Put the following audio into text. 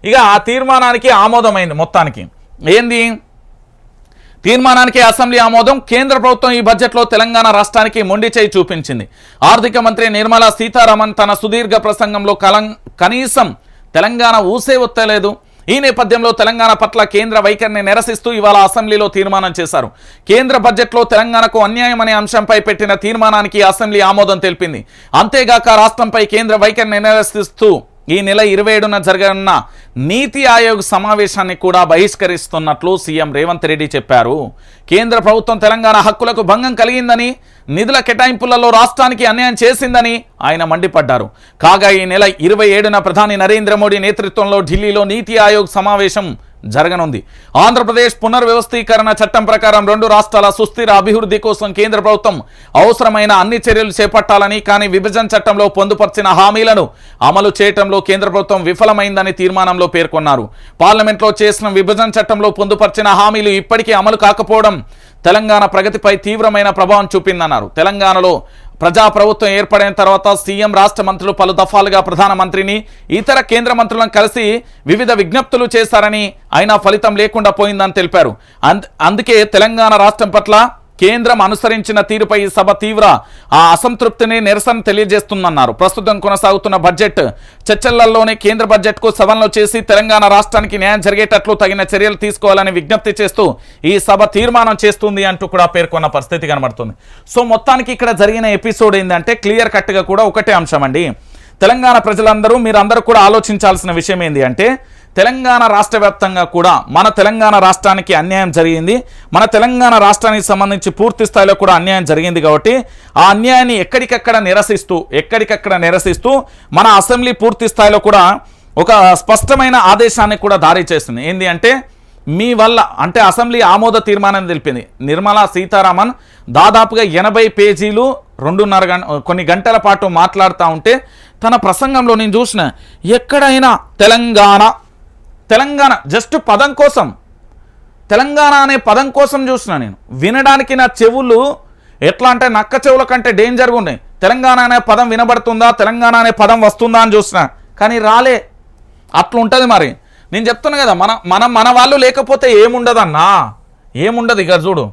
ఇక ఆ తీర్మానానికి ఆమోదమైంది. మొత్తానికి ఏంది తీర్మానానికి అసెంబ్లీ ఆమోదం. కేంద్ర ప్రభుత్వం ఈ బడ్జెట్లో తెలంగాణ రాష్ట్రానికి మొండి చేయి చూపించింది. ఆర్థిక మంత్రి నిర్మలా సీతారామన్ తన సుదీర్ఘ ప్రసంగంలో కనీసం తెలంగాణ ఊసే ఒత్తలేదు. ఈ నేపథ్యంలో తెలంగాణ పట్ల కేంద్ర వైఖరిని నిరసిస్తూ ఇవాళ అసెంబ్లీలో తీర్మానం చేశారు. కేంద్ర బడ్జెట్లో తెలంగాణకు అన్యాయం అనే అంశంపై పెట్టిన తీర్మానానికి అసెంబ్లీ ఆమోదం తెలిపింది. అంతేగాక రాష్ట్రంపై కేంద్ర వైఖరిని నిరసిస్తూ ఈ నెల 27న జరగనున్న నీతి ఆయోగ్ సమావేశాన్ని కూడా బహిష్కరిస్తున్నట్లు సీఎం రేవంత్ రెడ్డి చెప్పారు. కేంద్ర ప్రభుత్వం తెలంగాణ హక్కులకు భంగం కలిగిందని, నిధుల కేటాయింపులలో రాష్ట్రానికి అన్యాయం చేసిందని ఆయన మండిపడ్డారు. కాగా ఈ నెల 27న ప్రధాని నరేంద్ర మోడీ నేతృత్వంలో ఢిల్లీలో నీతి ఆయోగ్ సమావేశం జరగనుంది. ఆంధ్రప్రదేశ్ పునర్వ్యవస్థీకరణ చట్టం ప్రకారం 2 రాష్ట్రాల సుస్థిర అభివృద్ధి కోసం కేంద్ర ప్రభుత్వం అవసరమైన అన్ని చర్యలు చేపట్టాలని, కానీ విభజన చట్టంలో పొందుపర్చిన హామీలను అమలు చేయడంలో కేంద్ర ప్రభుత్వం విఫలమైందని తీర్మానంలో పేర్కొన్నారు. పార్లమెంట్లో చేసిన విభజన చట్టంలో పొందుపర్చిన హామీలు ఇప్పటికీ అమలు కాకపోవడం తెలంగాణ ప్రగతిపై తీవ్రమైన ప్రభావం చూపిందన్నారు. తెలంగాణలో ప్రజాప్రభుత్వం ఏర్పడిన తర్వాత సీఎం, రాష్ట్ర మంత్రులు పలు దఫాలుగా ప్రధానమంత్రిని, ఇతర కేంద్ర మంత్రులను కలిసి వివిధ విజ్ఞప్తులు చేశారని, అయినా ఫలితం లేకుండా పోయిందని తెలిపారు. అందుకే తెలంగాణ రాష్ట్రం పట్ల కేంద్రం అనుసరించిన తీరుపై ఈ సభ తీవ్ర అసంతృప్తిని, నిరసన తెలియజేస్తుందన్నారు. ప్రస్తుతం కొనసాగుతున్న బడ్జెట్ చర్చలలోనే కేంద్ర బడ్జెట్కు సవరణలు చేసి తెలంగాణ రాష్ట్రానికి న్యాయం జరిగేటట్లు తగిన చర్యలు తీసుకోవాలని విజ్ఞప్తి చేస్తూ ఈ సభ తీర్మానం చేస్తుంది అంటూ కూడా పేర్కొన్న పరిస్థితి కనబడుతుంది. సో మొత్తానికి ఇక్కడ జరిగిన ఎపిసోడ్ ఏంటంటే క్లియర్ కట్గా కూడా ఒకటే అంశం అండి. తెలంగాణ ప్రజలందరూ మీరందరూ కూడా ఆలోచించాల్సిన విషయం ఏంటి అంటే, తెలంగాణ రాష్ట్ర వ్యాప్తంగా కూడా మన తెలంగాణ రాష్ట్రానికి అన్యాయం జరిగింది. మన తెలంగాణ రాష్ట్రానికి సంబంధించి పూర్తి స్థాయిలో కూడా అన్యాయం జరిగింది. కాబట్టి ఆ అన్యాయాన్ని ఎక్కడికక్కడ నిరసిస్తూ మన అసెంబ్లీ పూర్తి స్థాయిలో కూడా ఒక స్పష్టమైన ఆదేశాన్ని కూడా జారీ చేస్తుంది. ఏంటి అంటే, మీ వల్ల అంటే అసెంబ్లీ ఆమోద తీర్మానాన్ని తెలిపింది. నిర్మలా సీతారామన్ దాదాపుగా 80 పేజీలు 2.5 కొన్ని గంటల పాటు మాట్లాడుతూ ఉంటే తన ప్రసంగంలో నేను చూసిన ఎక్కడైనా తెలంగాణ జస్ట్ పదం కోసం, తెలంగాణ అనే పదం కోసం చూసిన నేను. వినడానికి నా చెవులు ఎట్లా అంటే నక్క చెవుల కంటే డేంజర్గా ఉన్నాయి. తెలంగాణ అనే పదం వినబడుతుందా, తెలంగాణ అనే పదం వస్తుందా అని చూసిన, కానీ రాలే. అట్లుంటుంది మరి. నేను చెప్తున్నా కదా, మన వాళ్ళు లేకపోతే ఏముండదన్నా, ఏముండదు. ఇక చూడు